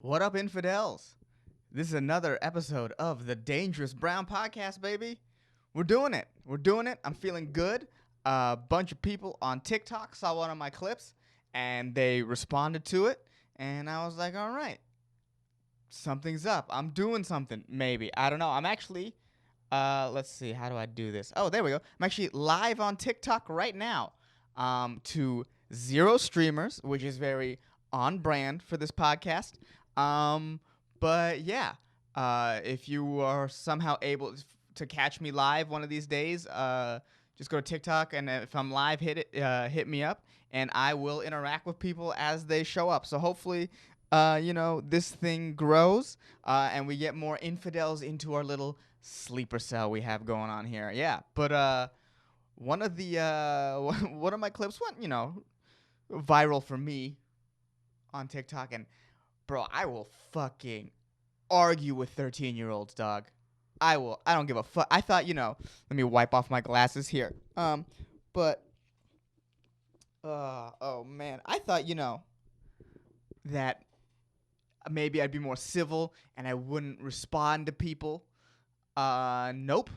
What up, infidels? This is another episode of the Dangerous Brown Podcast, baby. We're doing it. We're doing it. I'm feeling good. A bunch of people on TikTok saw one of my clips and they responded to it. And I was like, all right, something's up. I'm doing something, maybe. I don't know. I'm actually, let's see, how do I do this? Oh, there we go. I'm actually live on TikTok right now to 0 streamers, which is very on brand for this podcast. But yeah, if you are somehow able to catch me live one of these days, just go to TikTok and if I'm live, hit me up, and I will interact with people as they show up. So hopefully, this thing grows, and we get more infidels into our little sleeper cell we have going on here. Yeah, but one of the one of my clips went, viral for me on TikTok, and bro, I will fucking argue with 13-year-olds, dog. I will. I don't give a fuck. I thought, let me wipe off my glasses here. But oh man, I thought, that maybe I'd be more civil and I wouldn't respond to people. Nope.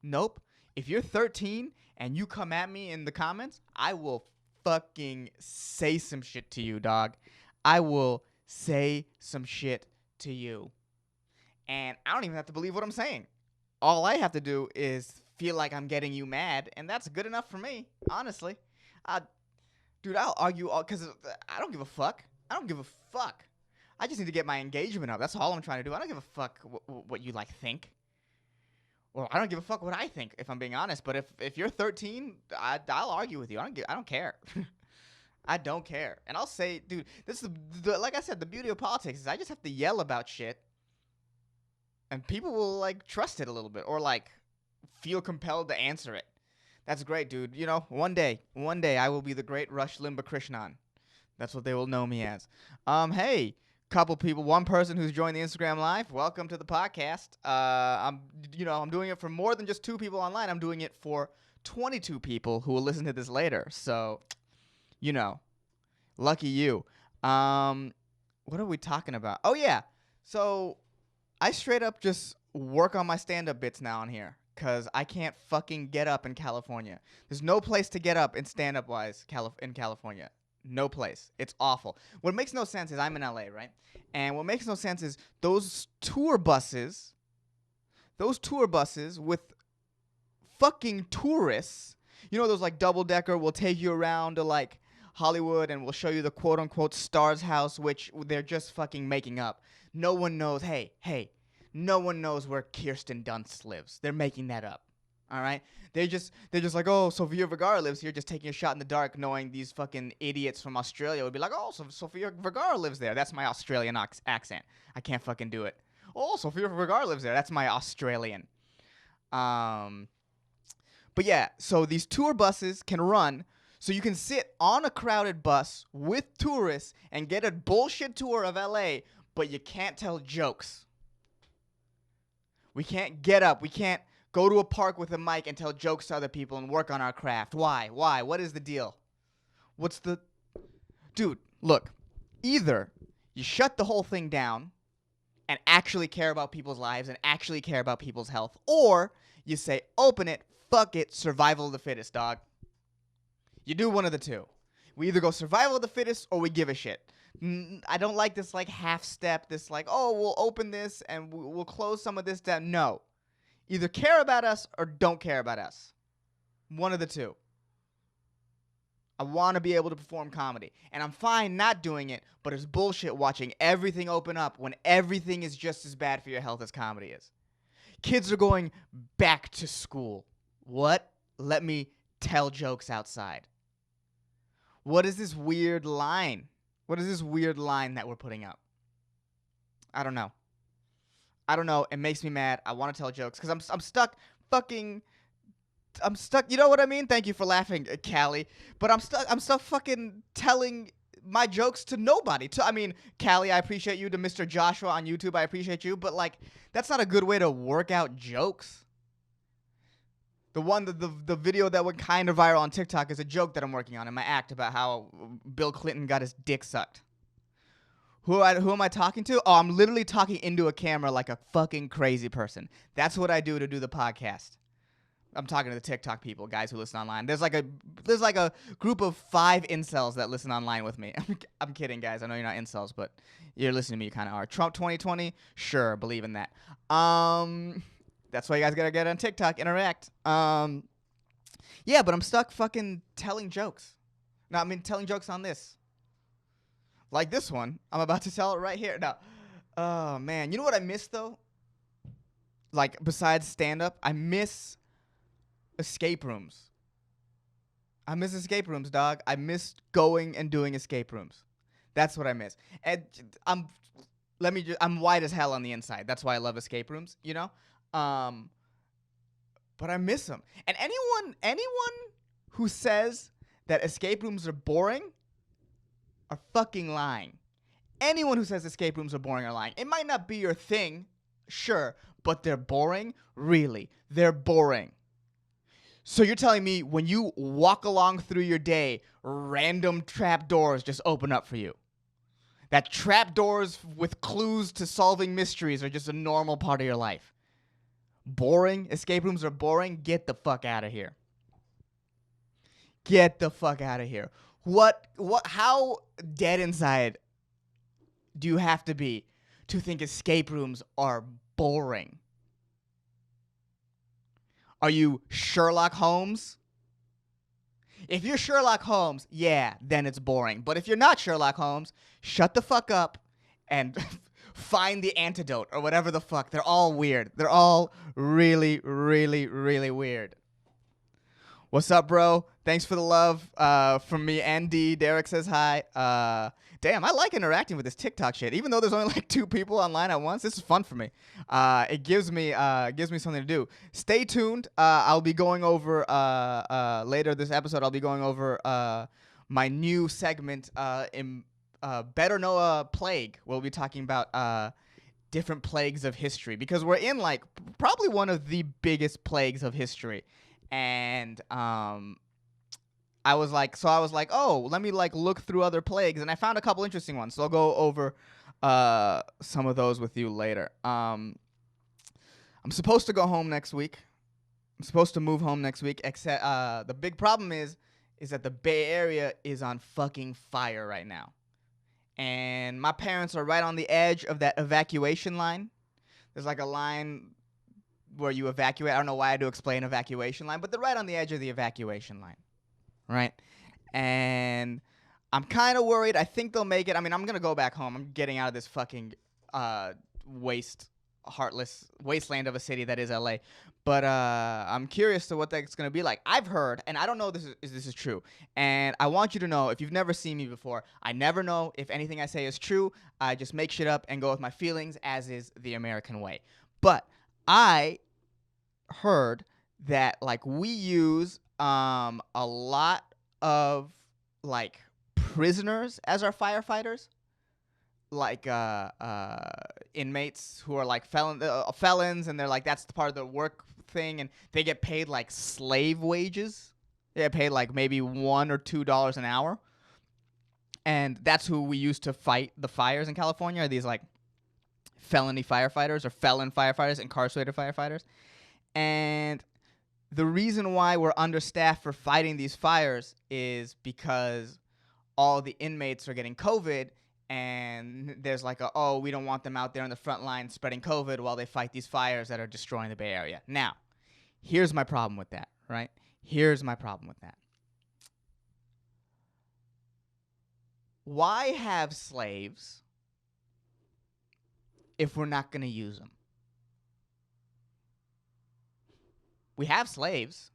Nope. If you're 13 and you come at me in the comments, I will fucking say some shit to you, dog. I will say some shit to you. And I don't even have to believe what I'm saying. All I have to do is feel like I'm getting you mad, and that's good enough for me, honestly. Dude, I'll argue all because I don't give a fuck. I don't give a fuck. I just need to get my engagement up. That's all I'm trying to do. I don't give a fuck what you think. Well, I don't give a fuck what I think, if I'm being honest. But if you're 13, I'll argue with you. I don't care. I don't care. And I'll say, dude, this is like I said, the beauty of politics is I just have to yell about shit and people will trust it a little bit or feel compelled to answer it. That's great, dude. One day I will be the great Rush Limbaugh Krishnan. That's what they will know me as. Hey, couple people, one person who's joined the Instagram live. Welcome to the podcast. I'm doing it for more than just 2 people online. I'm doing it for 22 people who will listen to this later. So, lucky you. What are we talking about? Oh yeah. So I straight up just work on my stand-up bits now on here because I can't fucking get up in California. There's no place to get up in stand-up wise in California. No place. It's awful. What makes no sense is I'm in LA, right? And what makes no sense is those tour buses with fucking tourists, those double-decker will take you around to Hollywood and will show you the quote-unquote stars house, which they're just fucking making up. No one knows, hey, no one knows where Kirsten Dunst lives. They're making that up. All right? They're just like, oh, Sofia Vergara lives here, just taking a shot in the dark, knowing these fucking idiots from Australia would be like, oh, so Sofia Vergara lives there. That's my Australian accent. I can't fucking do it. Oh, Sofia Vergara lives there. That's my Australian. But yeah, so these tour buses can run, so you can sit on a crowded bus with tourists and get a bullshit tour of LA, but you can't tell jokes. We can't get up. We can't go to a park with a mic and tell jokes to other people and work on our craft. Why? What is the deal? Dude, look. Either you shut the whole thing down and actually care about people's lives and actually care about people's health, or you say, open it, fuck it, survival of the fittest, dog. You do one of the two. We either go survival of the fittest or we give a shit. I don't like this half step, this oh, we'll open this and we'll close some of this down. No. Either care about us or don't care about us. One of the two. I want to be able to perform comedy. And I'm fine not doing it, but it's bullshit watching everything open up when everything is just as bad for your health as comedy is. Kids are going back to school. What? Let me tell jokes outside. What is this weird line? What is this weird line that we're putting up? I don't know. It makes me mad. I want to tell jokes because I'm stuck fucking. I'm stuck. You know what I mean? Thank you for laughing, Callie. But I'm stuck fucking telling my jokes to nobody. Callie, I appreciate you. To Mr. Joshua on YouTube, I appreciate you. But that's not a good way to work out jokes. The video that went kind of viral on TikTok is a joke that I'm working on in my act about how Bill Clinton got his dick sucked. Who am I talking to? Oh, I'm literally talking into a camera like a fucking crazy person. That's what I do to do the podcast. I'm talking to the TikTok people, guys who listen online. There's like a group of 5 incels that listen online with me. I'm kidding, guys. I know you're not incels, but you're listening to me. You kind of are. Trump 2020, sure, believe in that. That's why you guys gotta get on TikTok, interact. Yeah, but I'm stuck fucking telling jokes. No, I mean telling jokes on this. Like this one. I'm about to tell it right here. No. Oh, man. You know what I miss, though? Like, besides stand-up, I miss escape rooms. I miss escape rooms, dog. I miss going and doing escape rooms. That's what I miss. And I'm white as hell on the inside. That's why I love escape rooms, you know? But I miss them. And anyone who says that escape rooms are boring are fucking lying. Anyone who says escape rooms are boring are lying. It might not be your thing, sure, but they're boring? Really, they're boring. So you're telling me when you walk along through your day, random trap doors just open up for you? That trap doors with clues to solving mysteries are just a normal part of your life? Boring? Escape rooms are boring? Get the fuck out of here. Get the fuck out of here. How dead inside do you have to be to think escape rooms are boring? Are you Sherlock Holmes? If you're Sherlock Holmes, yeah, then it's boring. But if you're not Sherlock Holmes, shut the fuck up and find the antidote or whatever the fuck. They're all weird. They're all really, really, really weird. What's up, bro? Thanks for the love from me and D. Derek says hi. Damn, I like interacting with this TikTok shit. Even though there's only like 2 people online at once, this is fun for me. It gives me something to do. Stay tuned. I'll be going over later this episode. I'll be going over my new segment in Better Know a Plague. We'll be talking about different plagues of history because we're in like probably one of the biggest plagues of history. And I was like, oh, let me like look through other plagues, and I found a couple interesting ones. So I'll go over some of those with you later. I'm supposed to go home next week. I'm supposed to move home next week. Except the big problem is that the Bay Area is on fucking fire right now, and my parents are right on the edge of that evacuation line. There's like a line where you evacuate. I don't know why I do explain evacuation line, but they're right on the edge of the evacuation line, right? And I'm kind of worried. I think they'll make it. I mean, I'm going to go back home. I'm getting out of this fucking heartless wasteland of a city that is LA. But I'm curious to what that's going to be like. I've heard, and I don't know if this is true, and I want you to know, if you've never seen me before, I never know if anything I say is true. I just make shit up and go with my feelings, as is the American way. But I heard that like we use a lot of like prisoners as our firefighters, like inmates who are like felons, and they're like, that's part of the work thing, and they get paid like slave wages. They get paid like maybe $1 or $2 an hour, and that's who we use to fight the fires in California. Are these like felony firefighters or felon firefighters, incarcerated firefighters. And the reason why we're understaffed for fighting these fires is because all the inmates are getting COVID, and there's like we don't want them out there on the front line spreading COVID while they fight these fires that are destroying the Bay Area. Now, here's my problem with that, right? Here's my problem with that. Why have slaves if we're not going to use them? We have slaves.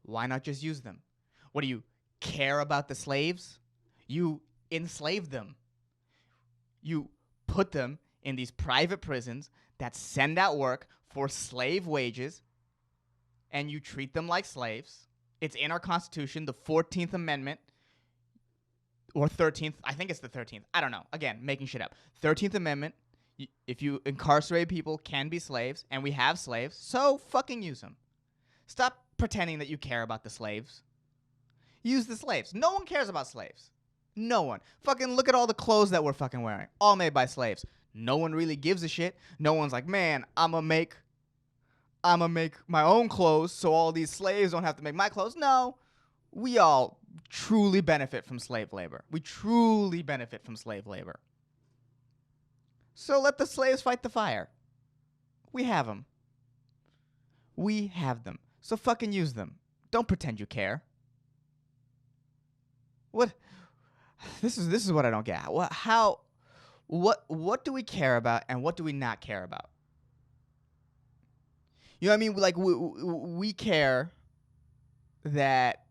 Why not just use them? What do you care about the slaves? You enslave them. You put them in these private prisons that send out work for slave wages, and you treat them like slaves. It's in our Constitution, the 14th Amendment, or 13th. I think it's the 13th. I don't know. Again, making shit up. 13th Amendment. If you incarcerate people, can be slaves, and we have slaves, so fucking use them. Stop pretending that you care about the slaves. Use the slaves. No one cares about slaves. No one. Fucking look at all the clothes that we're fucking wearing. All made by slaves. No one really gives a shit. No one's like, man, I'm gonna make my own clothes so all these slaves don't have to make my clothes. No. We all truly benefit from slave labor. We truly benefit from slave labor. So let the slaves fight the fire. We have them. We have them. So fucking use them. Don't pretend you care. What? This is what I don't get. What do we care about and what do we not care about? You know what I mean? Like we care that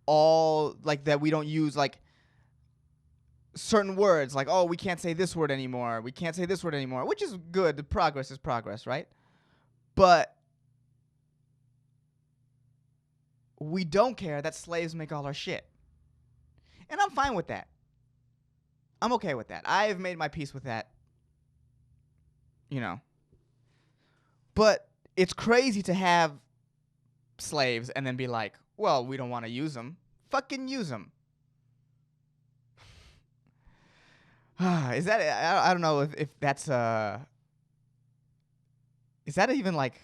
that we don't use like certain words, like, oh, we can't say this word anymore. We can't say this word anymore, which is good. The progress is progress, right? But we don't care that slaves make all our shit. And I'm fine with that. I'm okay with that. I have made my peace with that. You know. But it's crazy to have slaves and then be like, well, we don't want to use them. Fucking use them. Is that, I don't know if that's is that even like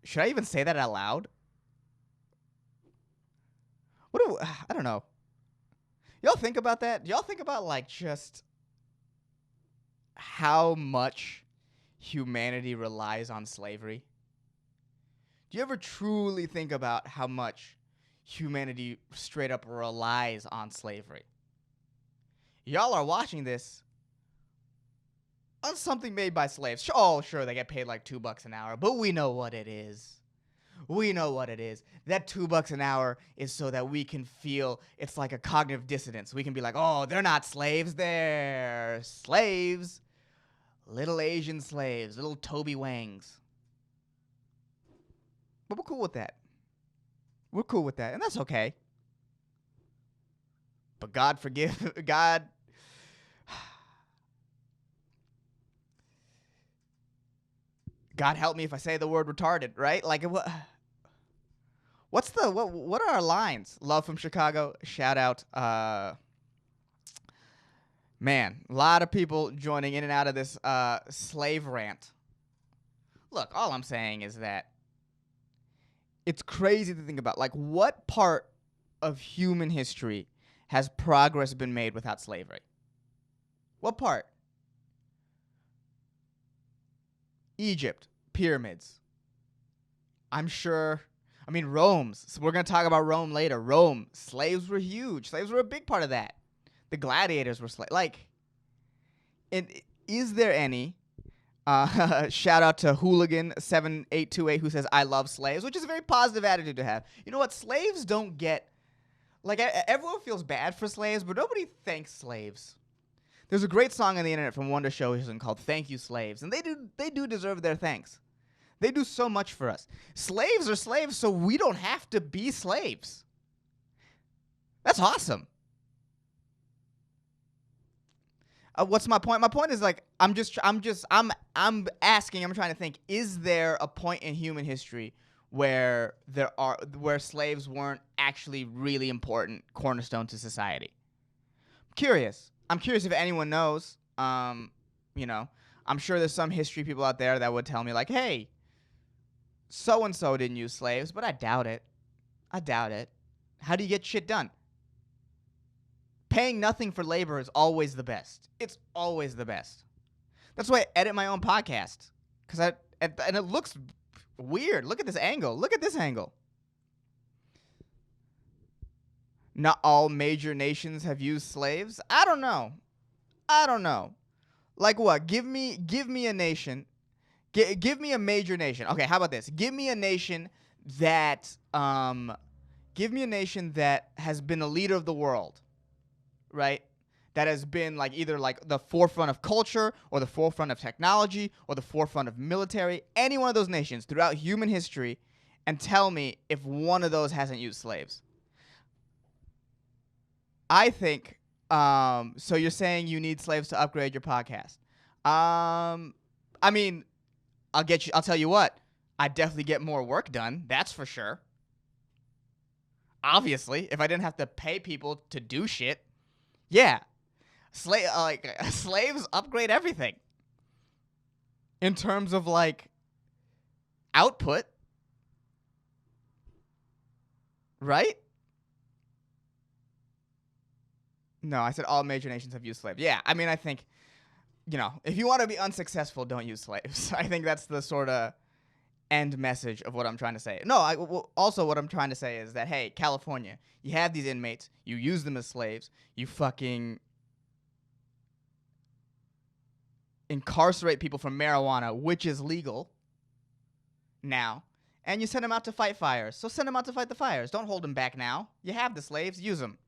should I even say that out loud? I don't know. Y'all think about that? Y'all think about like just how much humanity relies on slavery? Do you ever truly think about how much humanity straight up relies on slavery? Y'all are watching this on something made by slaves. Oh, sure, they get paid like $2 an hour, but we know what it is. We know what it is. That $2 an hour is so that we can feel it's like a cognitive dissonance. We can be like, oh, they're not slaves, they're slaves. Little Asian slaves, little Toby Wangs. But we're cool with that. We're cool with that, and that's okay. But God help me if I say the word retarded, right? Like, what are our lines? Love from Chicago, shout out. Man, a lot of people joining in and out of this slave rant. Look, all I'm saying is that it's crazy to think about. Like, what part of human history has progress been made without slavery? What part? Egypt, pyramids. I'm sure. I mean, Rome. So we're going to talk about Rome later. Rome, slaves were huge. Slaves were a big part of that. The gladiators were slaves. Like, is there any? Shout out to Hooligan7828 who says, I love slaves, which is a very positive attitude to have. You know what? Slaves don't get. Like, everyone feels bad for slaves, but nobody thanks slaves. There's a great song on the internet from Wonder Show called Thank You Slaves, and they do deserve their thanks. They do so much for us. Slaves are slaves, so we don't have to be slaves. That's awesome. What's my point? My point is like I'm asking. I'm trying to think. Is there a point in human history where slaves weren't actually really important cornerstone to society? I'm curious if anyone knows. You know, I'm sure there's some history people out there that would tell me like, hey, so and so didn't use slaves, but I doubt it. How do you get shit done? Paying nothing for labor is always the best. It's always the best. That's why I edit my own podcast. And it looks weird. Look at this angle. Look at this angle. Not all major nations have used slaves. I don't know. Like what? Give me a nation. Give me a major nation. Okay, how about this? Give me a nation that has been a leader of the world. Right? That has been like either like the forefront of culture or the forefront of technology or the forefront of military, any one of those nations throughout human history, and tell me if one of those hasn't used slaves. I think, so you're saying you need slaves to upgrade your podcast. I mean, I'll tell you what, I definitely get more work done. That's for sure. Obviously, if I didn't have to pay people to do shit, yeah, slaves upgrade everything in terms of like output, right? No, I said all major nations have used slaves. Yeah, I mean, I think, if you want to be unsuccessful, don't use slaves. I think that's the sort of end message of what I'm trying to say. No, also what I'm trying to say is that, hey, California, you have these inmates, you use them as slaves, you fucking incarcerate people for marijuana, which is legal now, and you send them out to fight fires. So send them out to fight the fires. Don't hold them back now. You have the slaves, use them.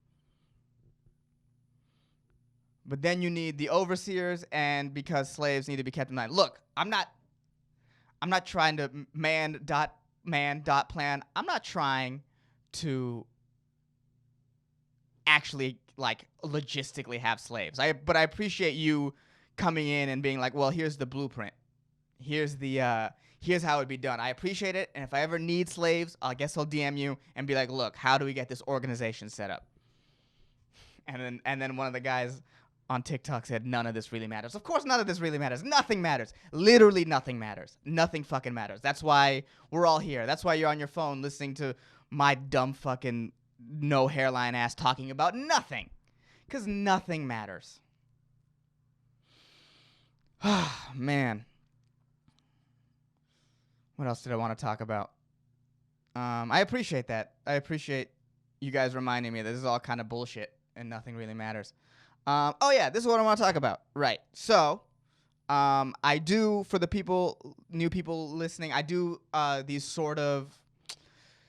But then you need the overseers, and because slaves need to be kept in line. Look, I'm not trying to man dot plan. I'm not trying to actually like logistically have slaves. But I appreciate you coming in and being like, well, here's the blueprint. Here's how it'd be done. I appreciate it, and if I ever need slaves, I guess I'll DM you and be like, look, how do we get this organization set up? And then one of the guys on TikTok said, none of this really matters. Of course none of this really matters. Nothing matters. Literally nothing matters. Nothing fucking matters. That's why we're all here. That's why you're on your phone listening to my dumb fucking no hairline ass talking about nothing. Because nothing matters. Man. What else did I want to talk about? I appreciate that. I appreciate you guys reminding me that this is all kind of bullshit and nothing really matters. This is what I want to talk about. Right. So, I do, for the new people listening, I do these sort of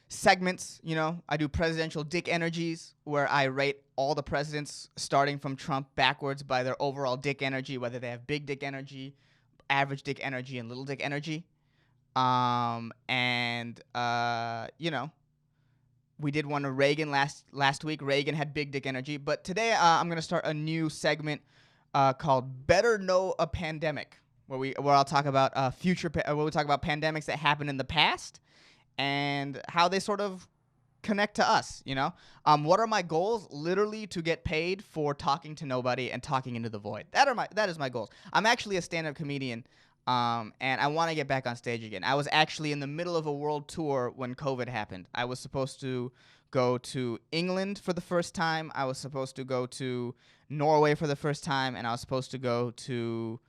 segments, I do presidential dick energies where I rate all the presidents starting from Trump backwards by their overall dick energy, whether they have big dick energy, average dick energy, and little dick energy. We did one of Reagan last week. Reagan had big dick energy. But today I'm going to start a new segment called Better Know a Pandemic, where I'll talk about where we talk about pandemics that happened in the past and how they sort of connect to us, What are my goals? Literally to get paid for talking to nobody and talking into the void. That is my goals. I'm actually a stand-up comedian. And I want to get back on stage again. I was actually in the middle of a world tour when COVID happened. I was supposed to go to England for the first time. I was supposed to go to Norway for the first time. And I was supposed to go to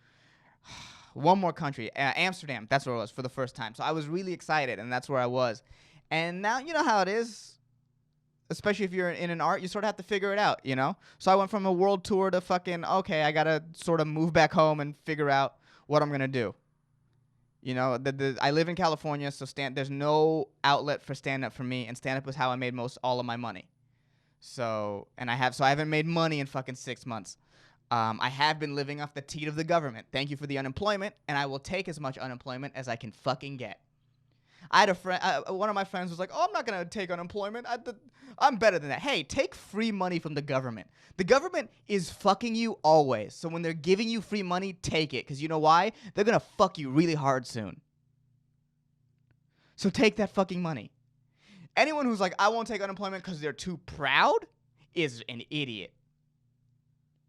one more country, Amsterdam. That's where I was for the first time. So I was really excited, and that's where I was. And now you know how it is. Especially if you're in an art, you sort of have to figure it out, So I went from a world tour to fucking, okay, I got to sort of move back home and figure out what I'm going to do. I live in California, so there's no outlet for stand-up for me, and stand-up was how I made all of my money. So I haven't made money in fucking 6 months. I have been living off the teat of the government. Thank you for the unemployment, and I will take as much unemployment as I can fucking get. I had a friend, one of my friends was like, oh, I'm not going to take unemployment. I'm better than that. Hey, take free money from the government. The government is fucking you always. So when they're giving you free money, take it. Because you know why? They're going to fuck you really hard soon. So take that fucking money. Anyone who's like, I won't take unemployment because they're too proud is an idiot.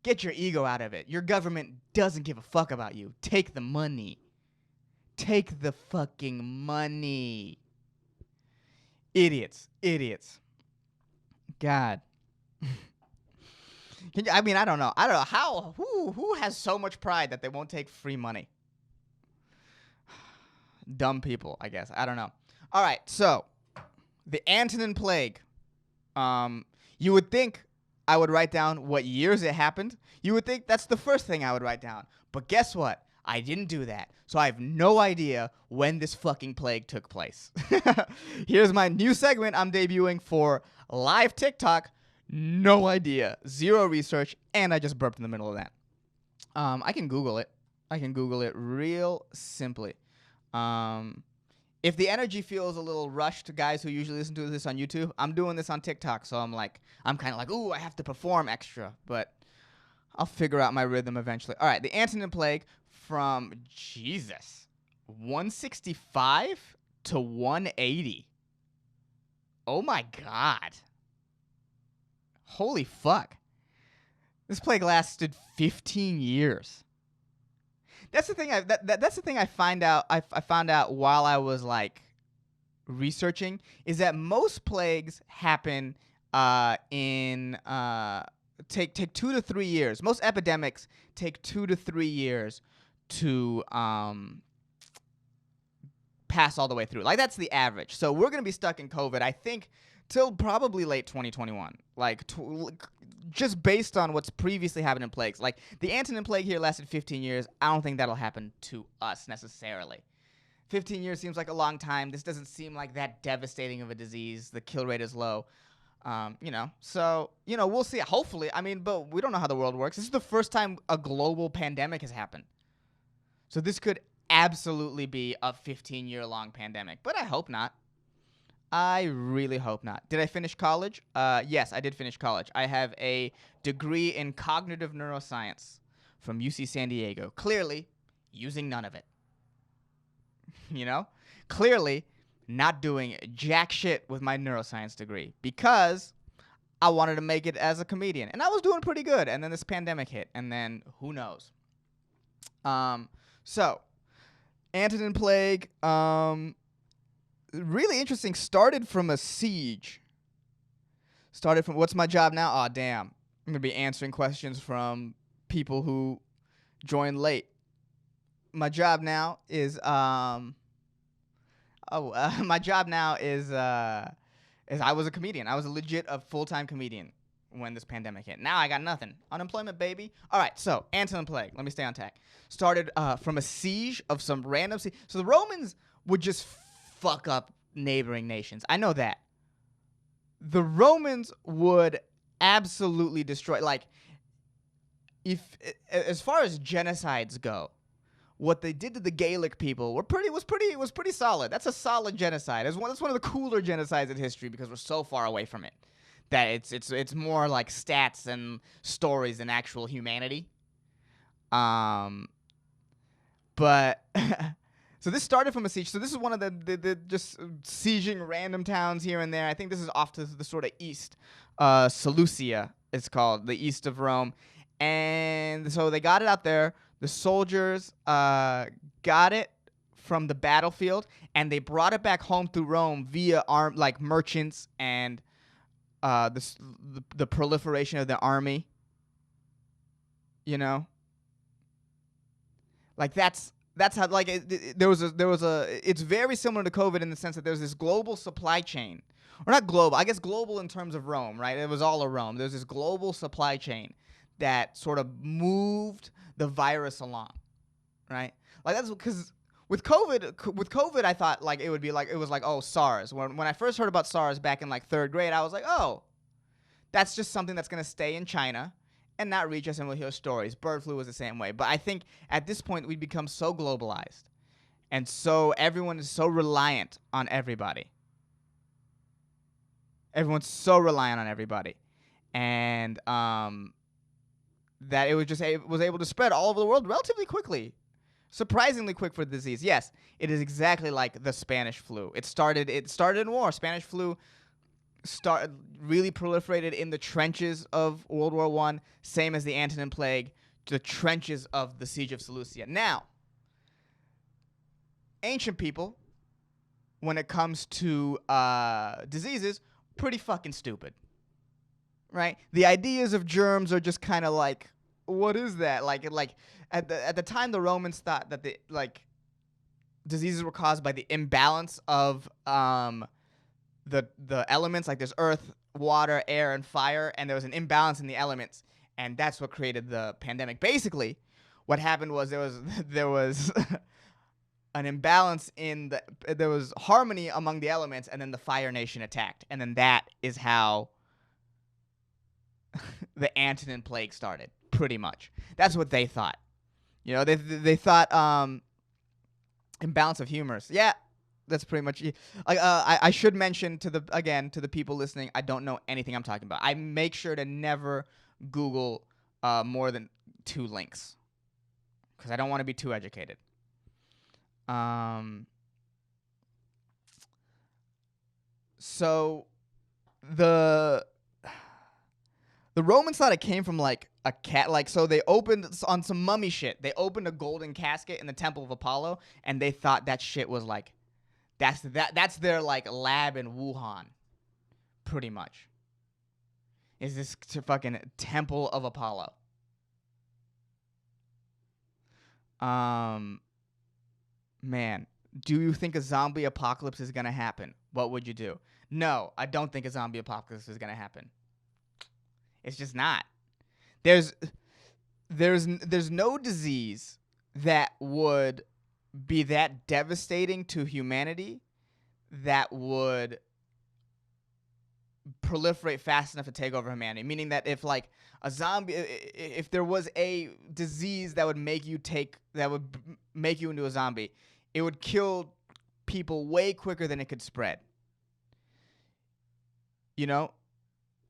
Get your ego out of it. Your government doesn't give a fuck about you. Take the money. Take the fucking money. Idiots. God. I don't know how. Who has so much pride that they won't take free money? Dumb people, I guess. I don't know. All right, so the Antonine plague. You would think I would write down what years it happened. You would think that's the first thing I would write down. But guess what? I didn't do that. So I have no idea when this fucking plague took place. Here's my new segment I'm debuting for live TikTok. No idea. Zero research. And I just burped in the middle of that. I can Google it. I can Google it real simply. If the energy feels a little rushed to guys who usually listen to this on YouTube, I'm doing this on TikTok. So I'm kind of like, ooh, I have to perform extra. But I'll figure out my rhythm eventually. All right, the Antonine plague from, 165 to 180. Oh my God. Holy fuck. This plague lasted 15 years. That's the thing. That's the thing I find out. I found out while I was like researching is that most plagues happen in take 2 to 3 years. Most epidemics take 2 to 3 years to pass all the way through. Like that's the average. So we're gonna be stuck in COVID, I think, till probably late 2021. Like just based on what's previously happened in plagues. Like the Antonine plague here lasted 15 years. I don't think that'll happen to us necessarily. 15 years seems like a long time. This doesn't seem like that devastating of a disease. The kill rate is low. So, we'll see. Hopefully, but we don't know how the world works. This is the first time a global pandemic has happened. So this could absolutely be a 15-year-long pandemic, but I hope not. I really hope not. Did I finish college? Yes, I did finish college. I have a degree in cognitive neuroscience from UC San Diego. Clearly, using none of it. Clearly not doing jack shit with my neuroscience degree because I wanted to make it as a comedian. And I was doing pretty good. And then this pandemic hit. And then who knows? So, Antonine Plague, really interesting. Started from a siege. What's my job now? Aw, damn. I'm going to be answering questions from people who joined late. My job now is my job now is I was a comedian. I was a full-time comedian when this pandemic hit. Now I got nothing. Unemployment, baby. All right, so Antonine Plague. Let me stay on track. Started from a siege of some random siege. So the Romans would just fuck up neighboring nations. I know that. The Romans would absolutely destroy. Like, as far as genocides go, what they did to the Gaelic people was pretty solid. That's a solid genocide. That's one of the cooler genocides in history because we're so far away from it that it's more like stats and stories than actual humanity. But so this started from a siege. So this is one of the just sieging random towns here and there. I think this is off to the sort of east, Seleucia. It's called the east of Rome, and so they got it out there. The soldiers got it from the battlefield, and they brought it back home through Rome via merchants and the proliferation of the army. Like that's how there was a. It's very similar to COVID in the sense that there's this global supply chain, or not global. I guess global in terms of Rome, right? It was all of Rome. There's this global supply chain that sort of moved the virus along, right? Like that's because with COVID, I thought like it would be like it was like SARS. When I first heard about SARS back in like third grade, I was like, that's just something that's gonna stay in China and not reach us, and we'll hear stories. Bird flu was the same way, but I think at this point we've become so globalized, and so everyone is so reliant on everybody. Everyone's so reliant on everybody, and that it was able to spread all over the world relatively quickly. Surprisingly quick for the disease. Yes, it is exactly like the Spanish flu. It started in war. Spanish flu really proliferated in the trenches of World War I, same as the Antonine Plague, the trenches of the Siege of Seleucia. Now, ancient people, when it comes to diseases, pretty fucking stupid. Right? The ideas of germs are just kind of like, what is that? Like at the time, the Romans thought that the diseases were caused by the imbalance of the elements. Like there's earth, water, air, and fire, and there was an imbalance in the elements, and that's what created the pandemic. Basically, what happened was there was an imbalance there was harmony among the elements, and then the Fire Nation attacked, and then that is how the Antonine Plague started, pretty much. That's what they thought. They thought imbalance of humors. Yeah, that's pretty much. I should mention to the people listening, I don't know anything I'm talking about. I make sure to never Google more than 2 links because I don't want to be too educated. So The Romans thought it came from like a cat. Like, so they opened on some mummy shit. They opened a golden casket in the Temple of Apollo, and they thought that shit was like that's their like lab in Wuhan, pretty much. Is this fucking Temple of Apollo? Man, do you think a zombie apocalypse is gonna happen? What would you do? No, I don't think a zombie apocalypse is gonna happen. It's just not. There's there's no disease that would be that devastating to humanity that would proliferate fast enough to take over humanity. Meaning that if like a zombie, if there was a disease that would make you make you into a zombie, it would kill people way quicker than it could spread. You know?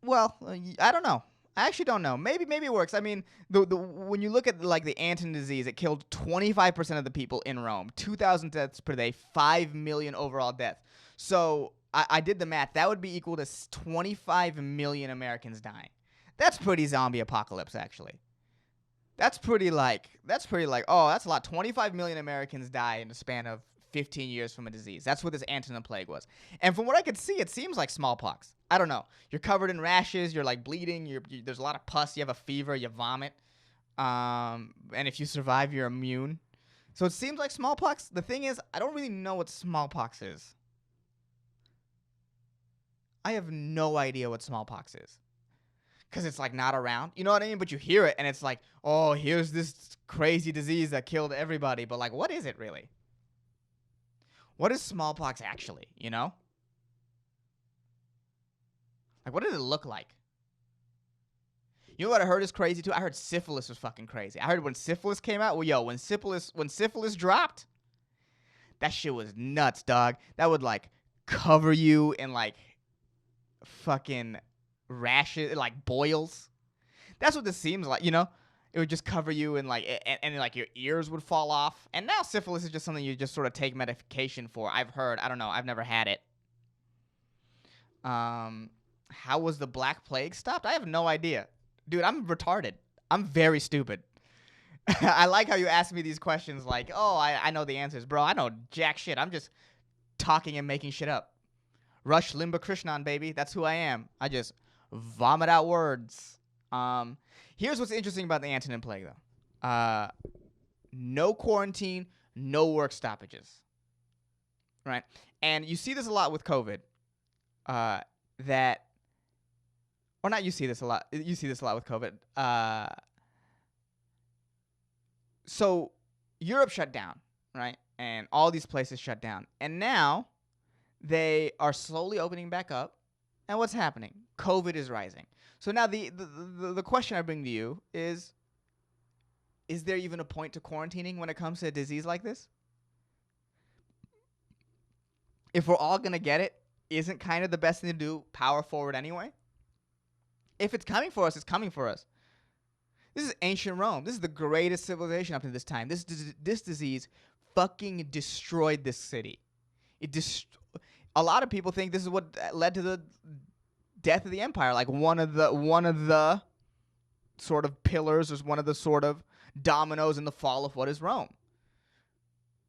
Well, I don't know. I actually don't know. Maybe it works. I mean, the when you look at like the Antonine disease, it killed 25% of the people in Rome, 2,000 deaths per day, 5 million overall deaths. So I did the math. That would be equal to 25 million Americans dying. That's pretty zombie apocalypse, actually. That's pretty like, oh, that's a lot. 25 million Americans die in the span of 15 years from a disease. That's what this Antonine plague was. And from what I could see, it seems like smallpox. I don't know. You're covered in rashes. You're like bleeding. There's a lot of pus. You have a fever. You vomit. And if you survive, you're immune. So it seems like smallpox. The thing is, I don't really know what smallpox is. I have no idea what smallpox is. Because it's like not around. You know what I mean? But you hear it and it's like, oh, here's this crazy disease that killed everybody. But like, what is it really? What is smallpox actually, you know? Like, what did it look like? You know what I heard is crazy too? I heard syphilis was fucking crazy. I heard when syphilis came out, well, yo, when syphilis dropped, that shit was nuts, dog. That would like cover you in like fucking rashes, like boils. That's what this seems like, you know? It would just cover you and like and like your ears would fall off. And now syphilis is just something you just sort of take medication for. I've heard. I don't know. I've never had it. How was the Black Plague stopped? I have no idea. Dude, I'm retarded. I'm very stupid. I like how you ask me these questions like, oh, I know the answers. Bro, I know jack shit. I'm just talking and making shit up. Rush Limba Krishnan, baby. That's who I am. I just vomit out words. Here's what's interesting about the Antonine Plague, though. No quarantine, no work stoppages. Right? And you see this a lot with COVID. Or not you see this a lot. You see this a lot with COVID. So Europe shut down, right? And all these places shut down. And now they are slowly opening back up. And what's happening? COVID is rising. So now the question I bring to you is there even a point to quarantining when it comes to a disease like this? If we're all going to get it, isn't kind of the best thing to do power forward anyway? If it's coming for us, it's coming for us. This is ancient Rome. This is the greatest civilization up to this time. This disease fucking destroyed this city. A lot of people think this is what led to the death of the empire. Like one of the sort of pillars, or one of the sort of dominoes in the fall of what is Rome.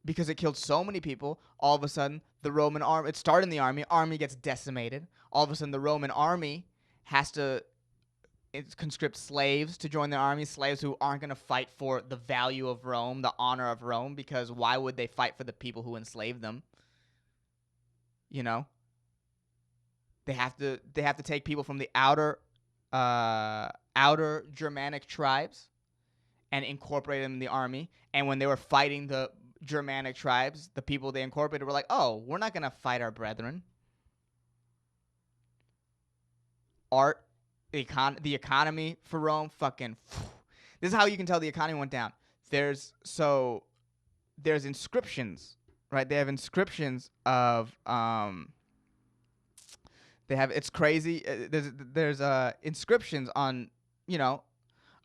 Because it killed so many people, all of a sudden the Roman army, it started in the army gets decimated. All of a sudden the Roman army has to conscript slaves to join their army, slaves who aren't going to fight for the value of Rome, the honor of Rome, because why would they fight for the people who enslaved them? You know? They have to take people from the outer Germanic tribes and incorporate them in the army. And when they were fighting the Germanic tribes, the people they incorporated were like, "Oh, we're not going to fight our brethren." The economy for Rome, fucking. This is how you can tell the economy went down. There's inscriptions, right? They have inscriptions of it's crazy. There's inscriptions on, you know,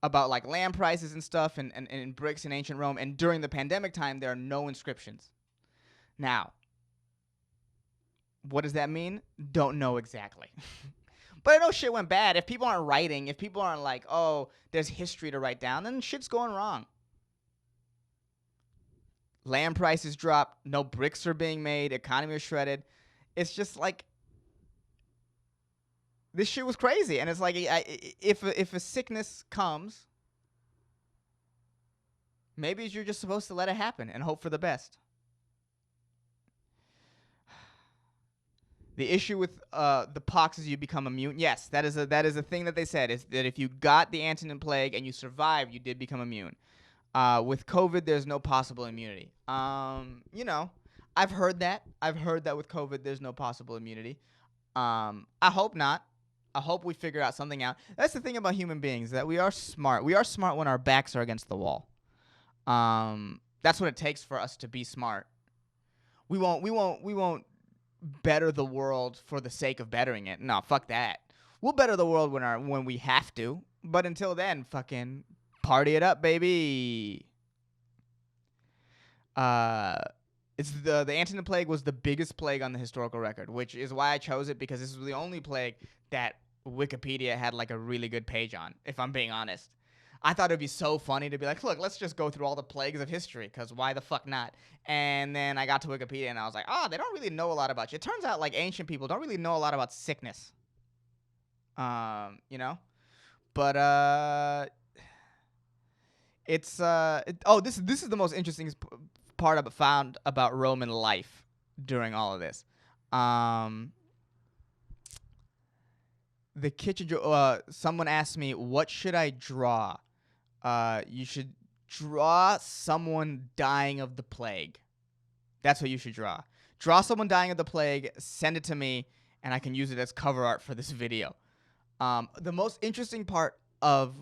about like land prices and stuff and bricks in ancient Rome. And during the pandemic time, there are no inscriptions. Now, what does that mean? Don't know exactly. But I know shit went bad. If people aren't writing, if people aren't like, oh, there's history to write down, then shit's going wrong. Land prices dropped. No bricks are being made. Economy is shredded. It's just like, this shit was crazy. And it's like, if a sickness comes, maybe you're just supposed to let it happen and hope for the best. The issue with the pox is you become immune. Yes, that is a thing that they said, is that if you got the Antonine plague and you survived, you did become immune. With COVID, there's no possible immunity. I've heard that. I've heard that with COVID, there's no possible immunity. I hope not. I hope we figure out something out. That's the thing about human beings, that we are smart. We are smart when our backs are against the wall. That's what it takes for us to be smart. We won't better the world for the sake of bettering it. No, fuck that. We'll better the world when we have to. But until then, fucking party it up, baby. It's the Antonine plague was the biggest plague on the historical record, which is why I chose it, because this was the only plague that Wikipedia had like a really good page on, if I'm being honest. I thought it'd be so funny to be like, look, let's just go through all the plagues of history, because why the fuck not? And then I got to Wikipedia and I was like, oh, they don't really know a lot about you. It turns out like ancient people don't really know a lot about sickness. But it's this is the most interesting part I found about Roman life during all of this. The kitchen. Someone asked me, what should I draw? You should draw someone dying of the plague. That's what you should draw. Draw someone dying of the plague, send it to me, and I can use it as cover art for this video. The most interesting part of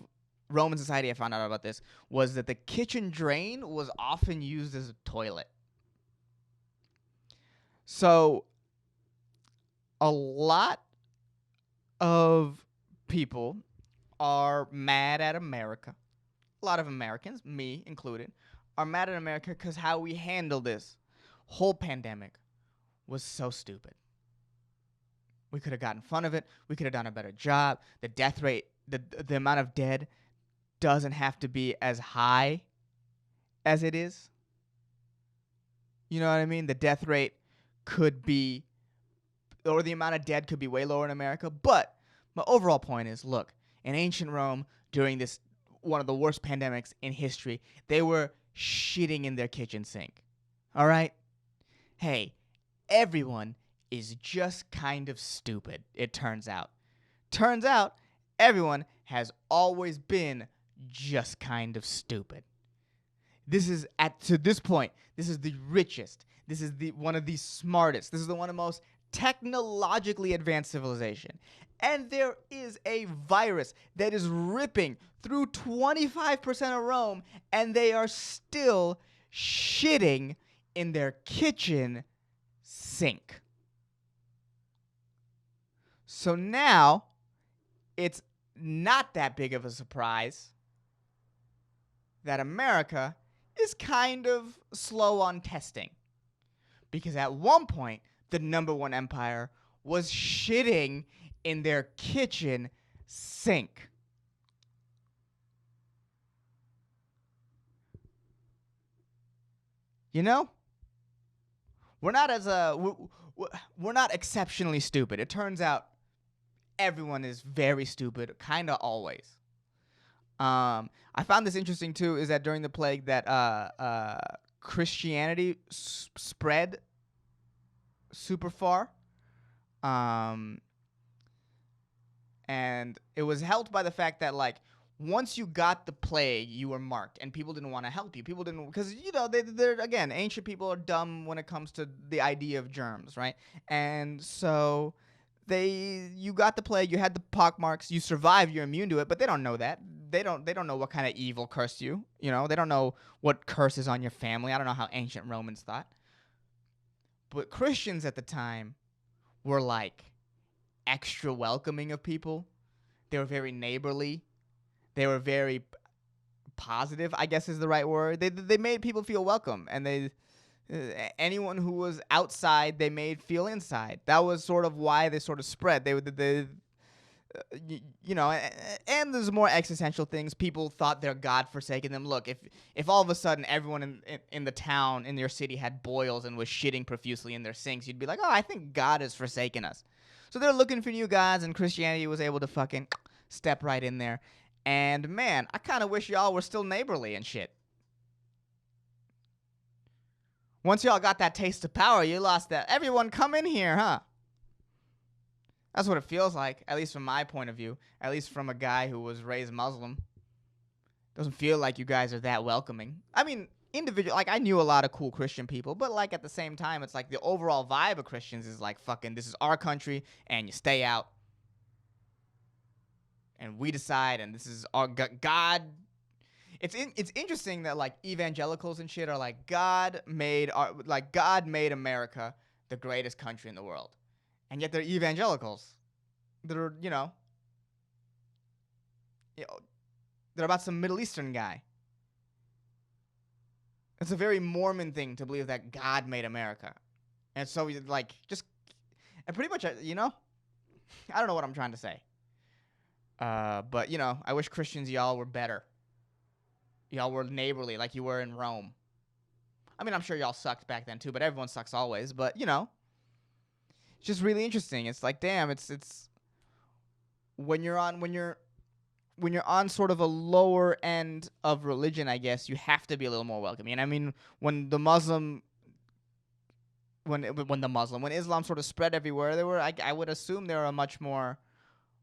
Roman society I found out about this was that the kitchen drain was often used as a toilet. So a lot of people are mad at America. A lot of Americans, me included, are mad at America because how we handled this whole pandemic was so stupid. We could have gotten in front of it. We could have done a better job. The death rate, the amount of dead doesn't have to be as high as it is. You know what I mean? The death rate could be, or the amount of dead could be way lower in America. But my overall point is, look, in ancient Rome, during this one of the worst pandemics in history, they were shitting in their kitchen sink. All right? Hey, everyone is just kind of stupid, it turns out. Turns out, everyone has always been just kind of stupid. This is, to this point, this is the richest. This is one of the smartest. This is one of the most technologically advanced civilization. And there is a virus that is ripping through 25% of Rome, and they are still shitting in their kitchen sink. So now, it's not that big of a surprise that America is kind of slow on testing. Because at one point, the number one empire was shitting in their kitchen sink. You know? We're not exceptionally stupid. It turns out everyone is very stupid, kind of always. I found this interesting too, is that during the plague that Christianity spread super far. And it was helped by the fact that, like, once you got the plague, you were marked, and people didn't want to help you. People didn't, because, they're again, ancient people are dumb when it comes to the idea of germs, right? And so you got the plague, you had the pockmarks, you survived, you're immune to it, but they don't know that. They don't know what kind of evil cursed you. They don't know what curse is on your family. I don't know how ancient Romans thought. But Christians at the time were like extra welcoming of people. They were very neighborly. They were very positive, I guess is the right word. They made people feel welcome, and anyone who was outside, they made feel inside. That was sort of why they sort of spread. you know, and there's more existential things. People thought their God forsaken them. Look, if all of a sudden everyone in the town, in your city, had boils and was shitting profusely in their sinks, you'd be like, oh, I think God has forsaken us. So they're looking for new gods, and Christianity was able to fucking step right in there. And man, I kind of wish y'all were still neighborly and shit. Once y'all got that taste of power, you lost that. Everyone come in here, huh? That's what it feels like, at least from my point of view, at least from a guy who was raised Muslim. Doesn't feel like you guys are that welcoming. I mean, individual, like I knew a lot of cool Christian people, but like at the same time, it's like the overall vibe of Christians is like fucking, this is our country and you stay out. And we decide, and this is our God. It's interesting that like evangelicals and shit are like God made America the greatest country in the world. And yet they're evangelicals. They're, they're about some Middle Eastern guy. It's a very Mormon thing to believe that God made America. And so we like just, and pretty much, I don't know what I'm trying to say. But I wish Christians, y'all were better. Y'all were neighborly like you were in Rome. I mean, I'm sure y'all sucked back then too, but everyone sucks always. But, it's just really interesting. It's like, damn, it's when you're on sort of a lower end of religion, I guess, you have to be a little more welcoming. And I mean, when Islam sort of spread everywhere, I would assume they were a much more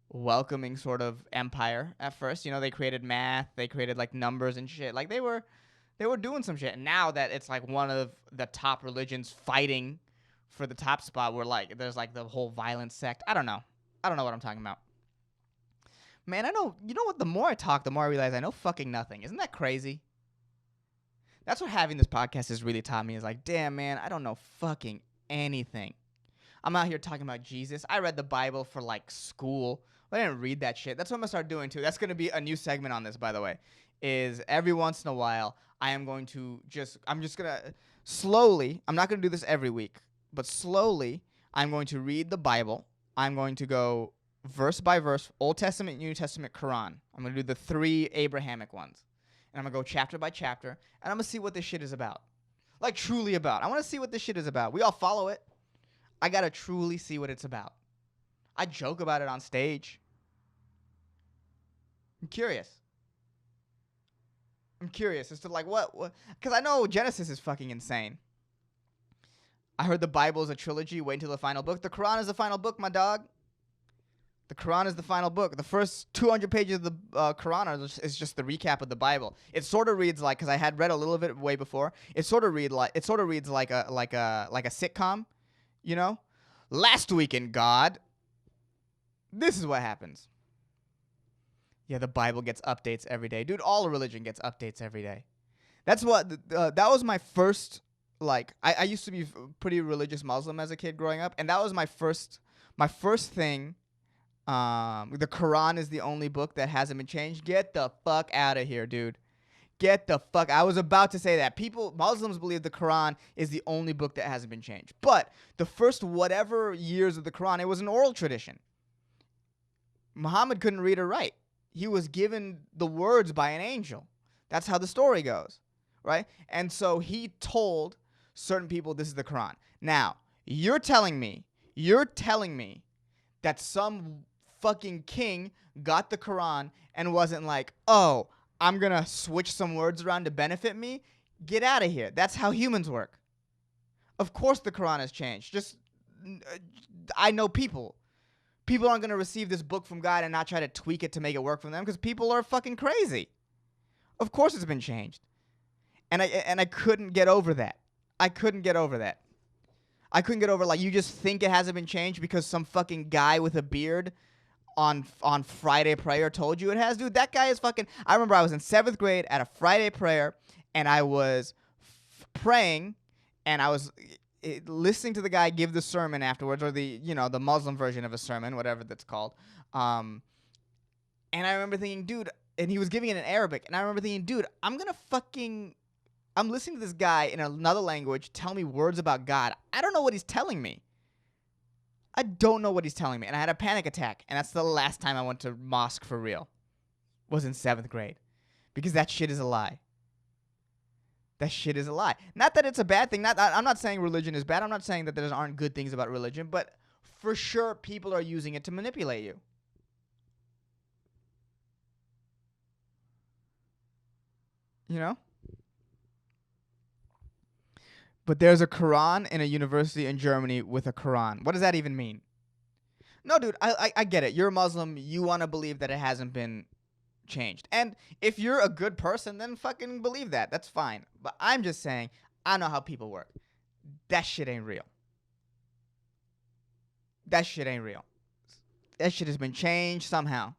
welcoming sort of empire at first. They created math, they created like numbers and shit. Like they were doing some shit. And now that it's like one of the top religions fighting for the top spot, where like there's like the whole violent sect. I don't know what I'm talking about. Man, I know, what, the more I talk, the more I realize I know fucking nothing. Isn't that crazy? That's what having this podcast has really taught me, is like, damn, man, I don't know fucking anything. I'm out here talking about Jesus. I read the Bible for like school. I didn't read that shit. That's what I'm gonna start doing too. That's gonna be a new segment on this, by the way, is every once in a while I'm just gonna slowly, I'm not gonna do this every week, but slowly I'm going to read the Bible. I'm going to go verse by verse, Old Testament, New Testament, Quran. I'm going to do the 3 Abrahamic ones. And I'm going to go chapter by chapter, and I'm going to see what this shit is about. Like, truly about. I want to see what this shit is about. We all follow it. I got to truly see what it's about. I joke about it on stage. I'm curious as to, like, what? Because I know Genesis is fucking insane. I heard the Bible is a trilogy. Wait until the final book. The Quran is the final book, my dog. The Quran is the final book. The first 200 pages of the Quran is just the recap of the Bible. It sort of reads like, because I had read a little bit way before. It sort of reads like a sitcom, Last week in God, this is what happens. Yeah, the Bible gets updates every day, dude. All religion gets updates every day. That's what that was my first. Like, I used to be pretty religious Muslim as a kid growing up, and that was my first thing. The Quran is the only book that hasn't been changed. Get the fuck out of here, dude. Get the fuck. I was about to say that. Muslims believe the Quran is the only book that hasn't been changed. But the first whatever years of the Quran, it was an oral tradition. Muhammad couldn't read or write. He was given the words by an angel. That's how the story goes, right? And so he told certain people this is the Quran. Now, you're telling me that some fucking king got the Quran and wasn't like, oh, I'm going to switch some words around to benefit me? Get out of here. That's how humans work. Of course the Quran has changed. I know people. People aren't going to receive this book from God and not try to tweak it to make it work for them, because people are fucking crazy. Of course it's been changed. And I couldn't get over that. I couldn't get over, like, you just think it hasn't been changed because some fucking guy with a beard on Friday prayer told you it has. Dude, that guy is fucking... I remember I was in 7th grade at a Friday prayer, and I was praying, and I was listening to the guy give the sermon afterwards, or the Muslim version of a sermon, whatever that's called. And I remember thinking, dude... And he was giving it in Arabic, and I remember thinking, dude, I'm listening to this guy in another language tell me words about God. I don't know what he's telling me. I don't know what he's telling me. And I had a panic attack. And that's the last time I went to mosque for real. Was in 7th grade. Because that shit is a lie. That shit is a lie. Not that it's a bad thing. I'm not saying religion is bad. I'm not saying that there aren't good things about religion. But for sure, people are using it to manipulate you. You know? But there's a Quran in a university in Germany with a Quran. What does that even mean? No, dude, I get it. You're a Muslim. You want to believe that it hasn't been changed. And if you're a good person, then fucking believe that. That's fine. But I'm just saying, I know how people work. That shit ain't real. That shit ain't real. That shit has been changed somehow.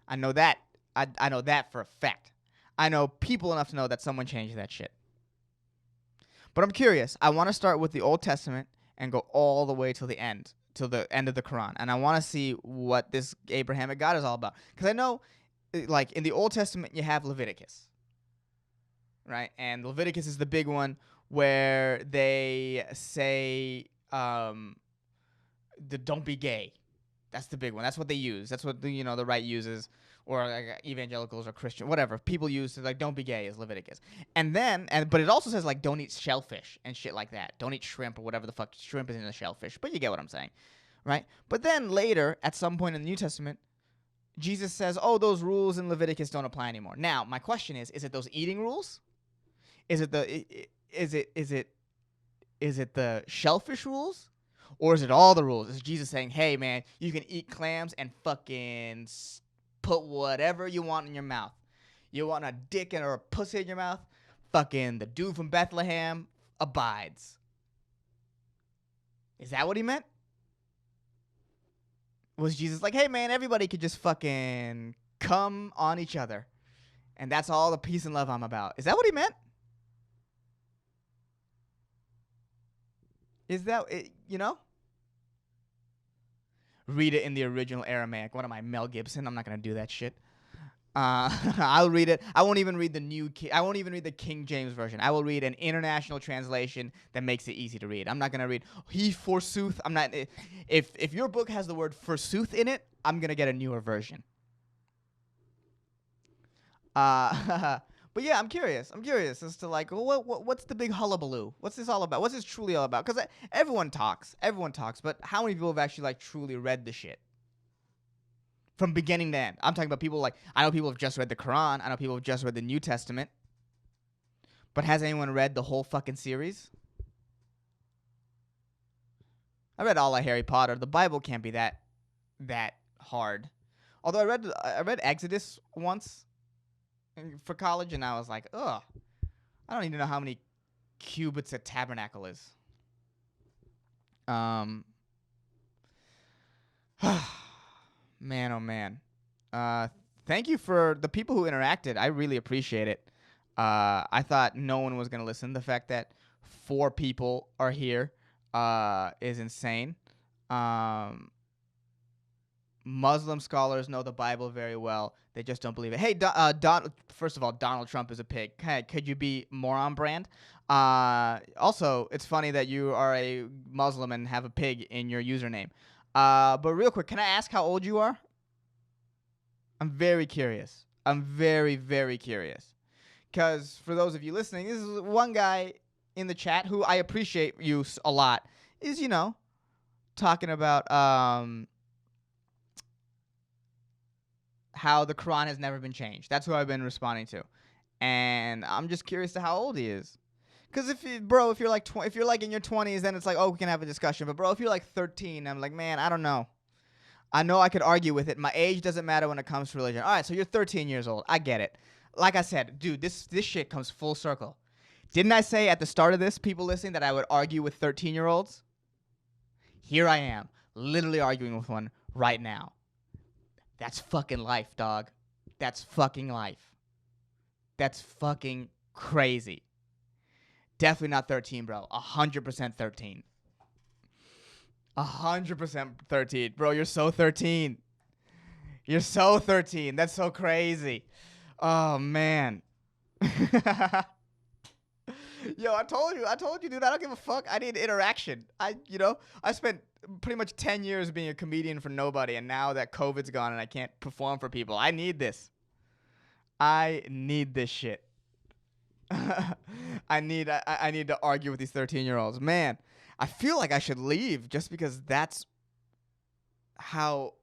I know that. I know that for a fact. I know people enough to know that someone changed that shit. But I'm curious. I want to start with the Old Testament and go all the way till the end of the Quran. And I want to see what this Abrahamic God is all about. Because I know, like, in the Old Testament, you have Leviticus. Right? And Leviticus is the big one where they say, don't be gay. That's the big one. That's what they use. That's what the right uses, or like evangelicals or Christian, whatever. People use to, like, don't be gay is Leviticus. But it also says, like, don't eat shellfish and shit like that. Don't eat shrimp or whatever the fuck. Shrimp is in a shellfish, but you get what I'm saying, right? But then later, at some point in the New Testament, Jesus says, oh, those rules in Leviticus don't apply anymore. Now, my question is it those eating rules? Is it the shellfish rules? Or is it all the rules? Is Jesus saying, hey, man, you can eat clams and fucking put whatever you want in your mouth? You want a dick or a pussy in your mouth? Fucking the dude from Bethlehem abides. Is that what he meant? Was Jesus like, hey, man, everybody could just fucking come on each other, and that's all the peace and love I'm about? Is that what he meant? Is that it, Read it in the original Aramaic. What am I, Mel Gibson? I'm not going to do that shit. I'll read it. I won't even read I won't even read the King James version. I will read an international translation that makes it easy to read. I'm not going to read, he forsooth. I'm not. If your book has the word forsooth in it, I'm going to get a newer version. But yeah, I'm curious. As to, like, what's the big hullabaloo? What's this all about? What's this truly all about? Because everyone talks, but how many people have actually, like, truly read the shit from beginning to end? I'm talking about people, like, I know people have just read the Quran. I know people have just read the New Testament. But has anyone read the whole fucking series? I read all of Harry Potter. The Bible can't be that hard. Although I read Exodus once for college, and I was like, ugh, I don't even know how many cubits a tabernacle is. Man, oh man. Thank you for the people who interacted. I really appreciate it. I thought no one was going to listen. The fact that 4 people are here is insane. Muslim scholars know the Bible very well. They just don't believe it. Hey, first of all, Donald Trump is a pig. Could you be more on brand? Also, it's funny that you are a Muslim and have a pig in your username. But real quick, can I ask how old you are? I'm very curious. I'm very, very curious. Because for those of you listening, this is one guy in the chat who I appreciate you a lot. Is, talking about how the Quran has never been changed. That's who I've been responding to, and I'm just curious to how old he is. Because if you're like if you're like in your 20s, then it's like, oh, we can have a discussion. But bro, if you're like 13, I'm like, man, I don't know. I know I could argue with it. My age doesn't matter when it comes to religion. All right, so you're 13 years old. I get it. Like I said, dude, this shit comes full circle. Didn't I say at the start of this, people listening, that I would argue with 13-year-olds? Here I am, literally arguing with one right now. That's fucking life, dog. That's fucking life. That's fucking crazy. Definitely not 13, bro. 100% 13. 100% 13. Bro, you're so 13. You're so 13. That's so crazy. Oh, man. Yo, I told you, dude. I don't give a fuck. I need interaction. I spent pretty much 10 years being a comedian for nobody, and now that COVID's gone and I can't perform for people, I need this. I need this shit. I need to argue with these 13-year-olds. Man, I feel like I should leave just because that's how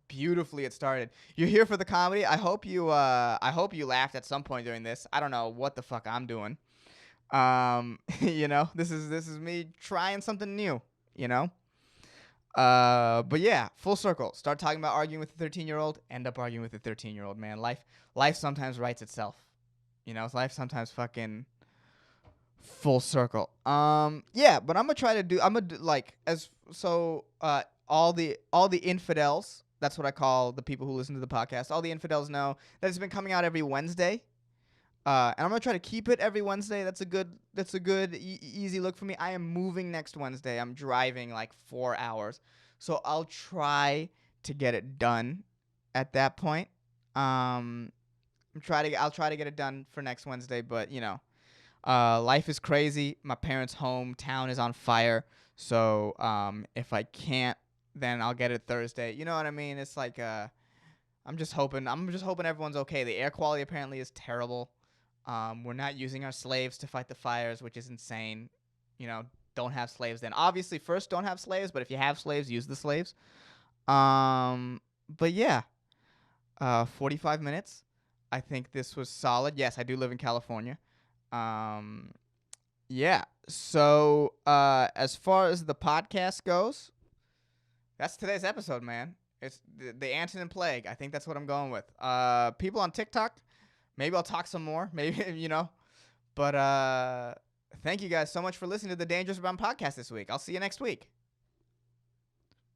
beautifully it started. You're here for the comedy. I hope you laughed at some point during this. I don't know what the fuck I'm doing. This is me trying something new, you know? But yeah, full circle. Start talking about arguing with a 13-year-old, end up arguing with a 13-year-old, man. Life sometimes writes itself. Life sometimes fucking full circle. Yeah, but I'm gonna do like as so all the infidels, that's what I call the people who listen to the podcast. All the infidels know that it's been coming out every Wednesday. And I'm gonna try to keep it every Wednesday. That's a good easy look for me. I am moving next Wednesday. I'm driving like 4 hours, so I'll try to get it done at that point. I'll try to get it done for next Wednesday, but life is crazy. My parents' hometown is on fire, so if I can't, then I'll get it Thursday. You know what I mean? It's like I'm just hoping everyone's okay. The air quality apparently is terrible. We're not using our slaves to fight the fires, which is insane. Don't have slaves then. Obviously, first don't have slaves, but if you have slaves, use the slaves. But yeah, 45 minutes. I think this was solid. Yes, I do live in California. Yeah. So as far as the podcast goes, that's today's episode, man. It's the Antonine Plague. I think that's what I'm going with. People on TikTok, maybe I'll talk some more. Maybe, But thank you guys so much for listening to the Dangerous Brown podcast this week. I'll see you next week.